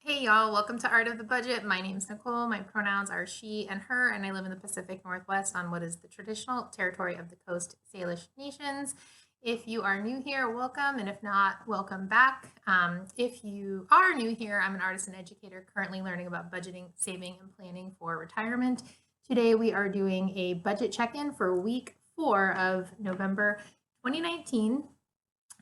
Hey y'all, welcome to Art of the Budget. My name's Nicole. My pronouns are she and her, and I live in the Pacific Northwest on what is the traditional territory of the Coast Salish Nations. If you are new here, welcome, and if not, welcome back. If you are new here, I'm an artist and educator currently learning about budgeting, saving, and planning for retirement. Today we are doing a budget check-in for week 4 of November 2019.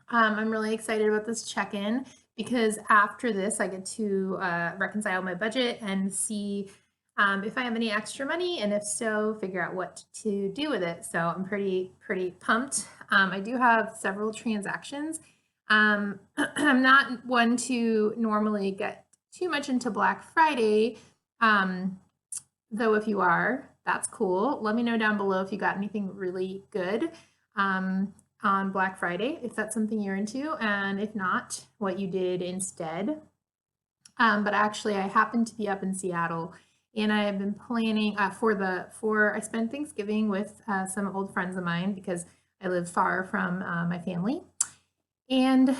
I'm really excited about this check-in because after this, I get to reconcile my budget and see if I have any extra money, and if so, figure out what to do with it. So I'm pretty pumped. I do have several transactions. I'm not one to normally get too much into Black Friday, though if you are, that's cool. Let me know down below if you got anything really good on Black Friday, if that's something you're into, and if not, what you did instead. But actually, I happened to be up in Seattle, and I have been planning I spent Thanksgiving with some old friends of mine because I live far from my family. And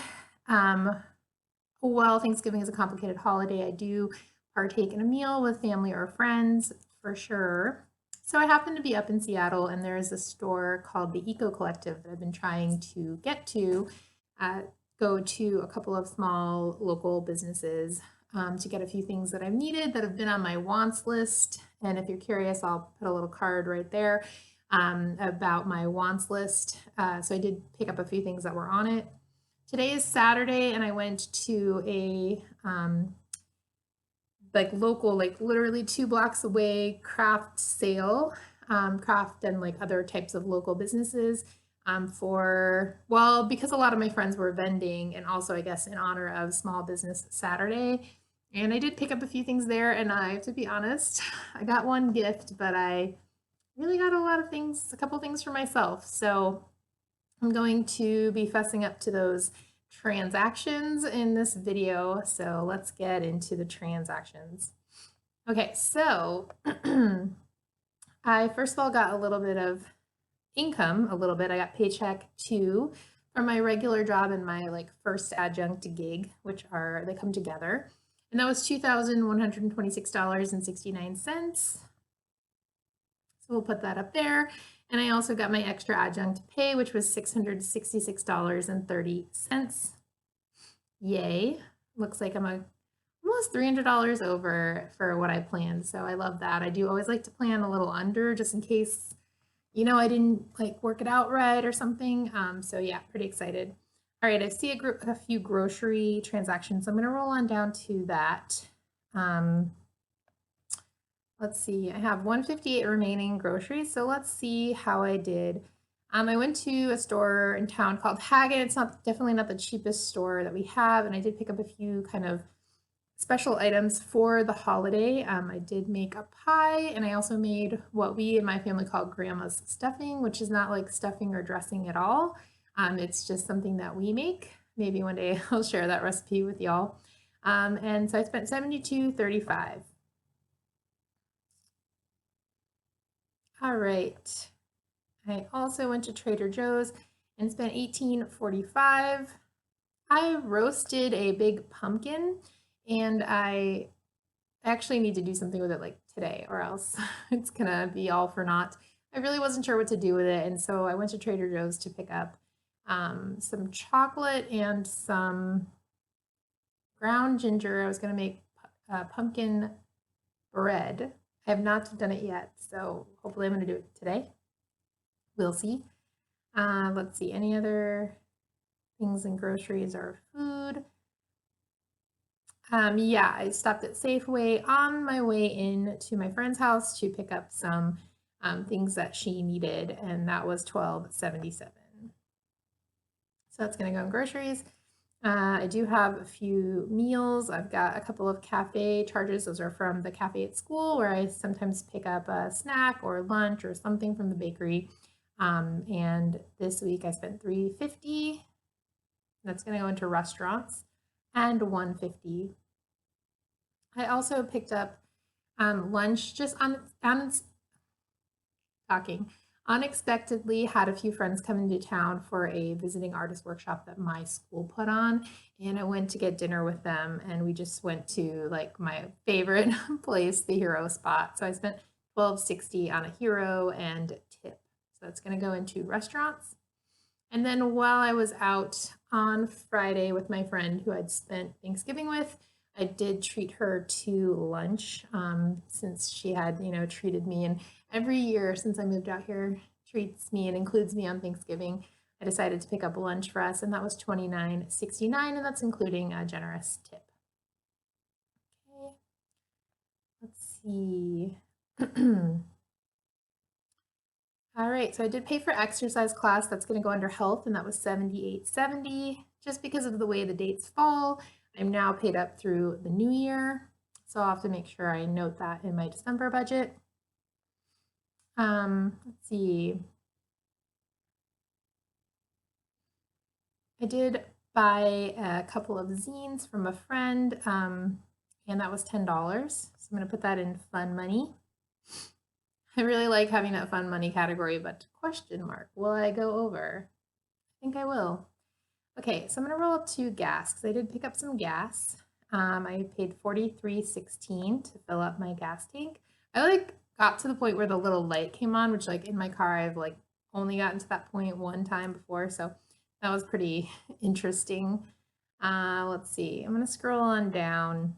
while Thanksgiving is a complicated holiday, I do partake in a meal with family or friends for sure. So I happen to be up in Seattle, and there is a store called the Eco Collective that I've been trying to get to, go to a couple of small local businesses to get a few things that I've needed that have been on my wants list. And if you're curious, I'll put a little card right there about my wants list. So I did pick up a few things that were on it. Today is Saturday, and I went to a local, literally 2 blocks away craft sale, craft and other types of local businesses because a lot of my friends were vending, and also I guess in honor of Small Business Saturday. And I did pick up a few things there, and I have to be honest, I got one gift, but I really got a couple things for myself. So I'm going to be fessing up to those transactions in this video. So let's get into the transactions. Okay, so I first of all got a little bit of income, I got paycheck 2 from my regular job and my first adjunct gig, they come together. And that was $2,126.69. So we'll put that up there. And I also got my extra adjunct pay, which was $666.30. Yay. Looks like I'm almost $300 over for what I planned. So I love that. I do always like to plan a little under just in case, I didn't work it out right or something. So yeah, pretty excited. All right, I see a few grocery transactions. I'm going to roll on down to that. Let's see, I have 158 remaining groceries, so let's see how I did. I went to a store in town called Haggett. It's definitely not the cheapest store that we have, and I did pick up a few kind of special items for the holiday. I did make a pie, and I also made what we in my family call grandma's stuffing, which is not like stuffing or dressing at all. It's just something that we make. Maybe one day I'll share that recipe with y'all. And so I spent $72.35. All right. I also went to Trader Joe's and spent $18.45. I roasted a big pumpkin, and I actually need to do something with it today, or else it's gonna be all for naught. I really wasn't sure what to do with it, and so I went to Trader Joe's to pick up some chocolate and some ground ginger. I was gonna make pumpkin bread. I have not done it yet, so hopefully I'm going to do it today. We'll see. Let's see, any other things in groceries or food? Yeah, I stopped at Safeway on my way in to my friend's house to pick up some things that she needed, and that was $12.77. So that's going to go in groceries. I do have a few meals. I've got a couple of cafe charges. Those are from the cafe at school, where I sometimes pick up a snack or lunch or something from the bakery. And this week I spent $3.50. That's going to go into restaurants, and $1.50. I also picked up lunch just on unexpectedly had a few friends come into town for a visiting artist workshop that my school put on, and I went to get dinner with them, and we just went to like my favorite place, the Hero spot. So I spent $12.60 on a Hero and tip. So it's going to go into restaurants. And then while I was out on Friday with my friend who I'd spent Thanksgiving with, I did treat her to lunch, since she had, treated me. And every year since I moved out here, treats me and includes me on Thanksgiving. I decided to pick up lunch for us, and that was $29.69, and that's including a generous tip. Okay, let's see. All right, so I did pay for exercise class. That's going to go under health, and that was $78.70. Just because of the way the dates fall, I'm now paid up through the new year. So I'll have to make sure I note that in my December budget. Let's see. I did buy a couple of zines from a friend, and that was $10. So I'm going to put that in fun money. I really like having that fun money category, but question mark, will I go over? I think I will. Okay, so I'm gonna roll up to gas because I did pick up some gas. I paid $43.16 to fill up my gas tank. I got to the point where the little light came on, which in my car I've only gotten to that point one time before, so that was pretty interesting. Let's see, I'm gonna scroll on down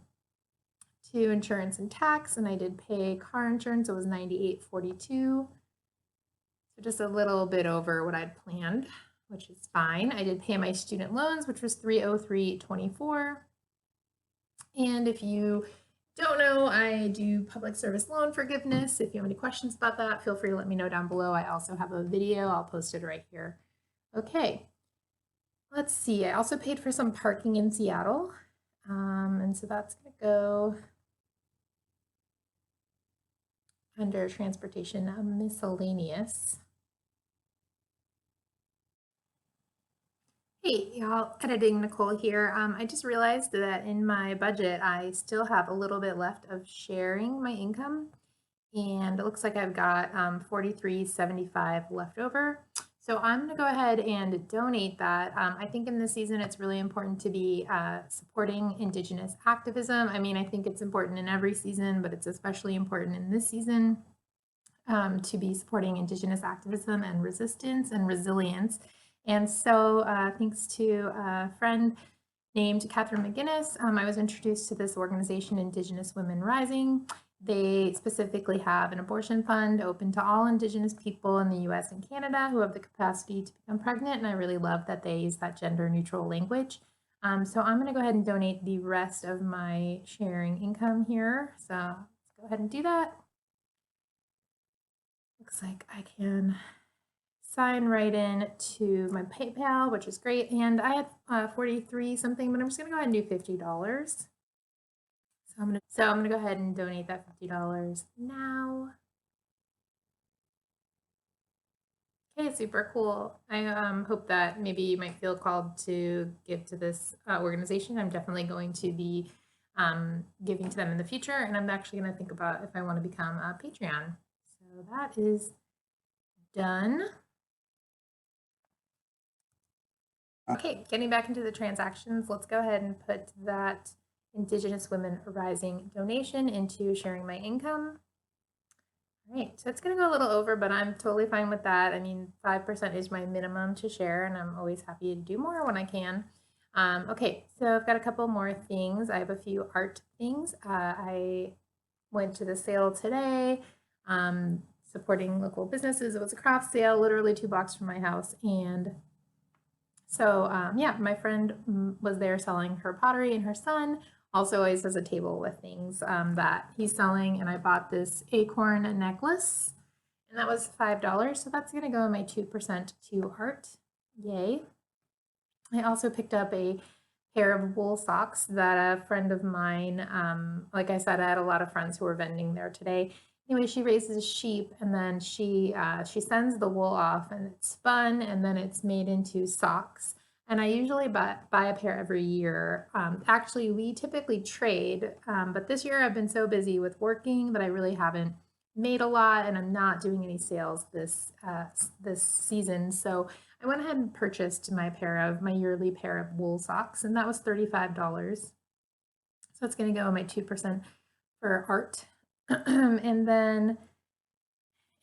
to insurance and tax, and I did pay car insurance. It was $98.42, so just a little bit over what I'd planned, which is fine. I did pay my student loans, which was $303.24. And if you don't know, I do public service loan forgiveness. If you have any questions about that, feel free to let me know down below. I also have a video. I'll post it right here. Okay, let's see. I also paid for some parking in Seattle. And so that's going to go under transportation miscellaneous. Hey, y'all, editing Nicole here. I just realized that in my budget, I still have a little bit left of sharing my income, and it looks like I've got $43.75 left over. So I'm going to go ahead and donate that. I think in this season, it's really important to be supporting Indigenous activism. I mean, I think it's important in every season, but it's especially important in this season to be supporting Indigenous activism and resistance and resilience. And so thanks to a friend named Catherine McGinnis, I was introduced to this organization, Indigenous Women Rising. They specifically have an abortion fund open to all Indigenous people in the US and Canada who have the capacity to become pregnant. And I really love that they use that gender neutral language. So I'm going to go ahead and donate the rest of my sharing income here. So let's go ahead and do that. Looks like I can sign right in to my PayPal, which is great. And I had 43 something, but I'm just going to go ahead and do $50. So I'm gonna go ahead and donate that $50 now. Okay, super cool. I hope that maybe you might feel called to give to this organization. I'm definitely going to be giving to them in the future, and I'm actually going to think about if I want to become a Patreon. So that is done. Okay, getting back into the transactions, let's go ahead and put that Indigenous Women Rising donation into sharing my income. All right, so it's going to go a little over, but I'm totally fine with that. I mean, 5% is my minimum to share, and I'm always happy to do more when I can. Okay, so I've got a couple more things. I have a few art things. I went to the sale today, supporting local businesses. It was a craft sale, literally 2 blocks from my house. And so, yeah, my friend was there selling her pottery, and her son also always has a table with things that he's selling. And I bought this acorn necklace, and that was $5. So that's going to go in my 2% to art. Yay. I also picked up a pair of wool socks that a friend of mine, like I said, I had a lot of friends who were vending there today. Anyway, she raises sheep, and then she sends the wool off, and it's spun, and then it's made into socks. And I usually buy a pair every year. Actually, we typically trade, but this year I've been so busy with working that I really haven't made a lot, and I'm not doing any sales this season. So I went ahead and purchased my yearly pair of wool socks, and that was $35. So it's going to go in my 2% for art. And then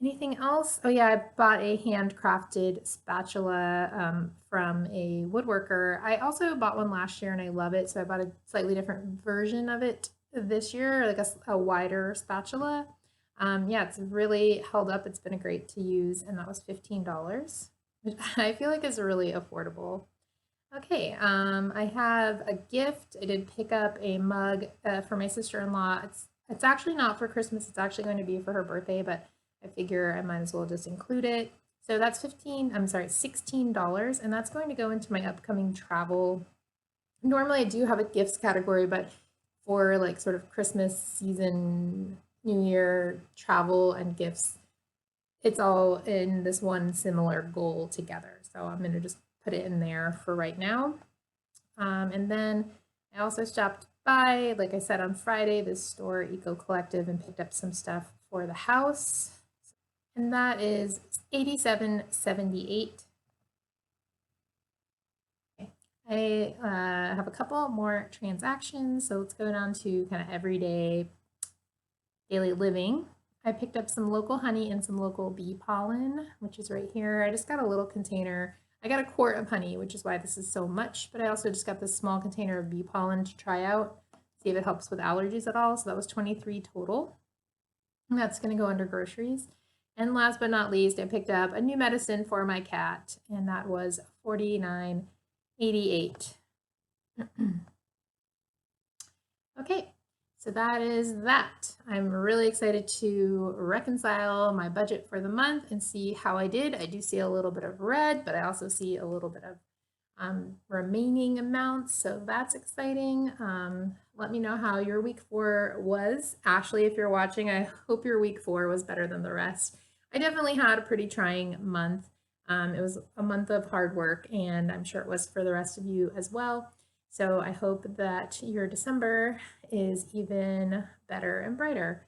anything else? Oh yeah, I bought a handcrafted spatula from a woodworker. I also bought one last year and I love it, so I bought a slightly different version of it this year, like a wider spatula. Yeah, it's really held up. It's been great to use, and that was $15, which I feel like is really affordable. Okay, I have a gift. I did pick up a mug for my sister-in-law. It's actually not for Christmas. It's actually going to be for her birthday, but I figure I might as well just include it. So that's $16, and that's going to go into my upcoming travel. Normally I do have a gifts category, but for like sort of Christmas season, New Year travel and gifts, it's all in this one similar goal together. So I'm going to just put it in there for right now. And then I also stopped by, like I said, on Friday, this store, Eco Collective, and picked up some stuff for the house. And that is $87.78. Okay. I have a couple more transactions, so let's go down to kind of everyday daily living. I picked up some local honey and some local bee pollen, which is right here. I just got a little container. I got a quart of honey, which is why this is so much, but I also just got this small container of bee pollen to try out, see if it helps with allergies at all. So that was 23 total. And that's going to go under groceries. And last but not least, I picked up a new medicine for my cat, and that was $49.88. Okay, so that is that. I'm really excited to reconcile my budget for the month and see how I did. I do see a little bit of red, but I also see a little bit of remaining amounts, so that's exciting. Let me know how your week 4 was. Ashley, if you're watching, I hope your week 4 was better than the rest. I definitely had a pretty trying month. It was a month of hard work, and I'm sure it was for the rest of you as well. So I hope that your December is even better and brighter.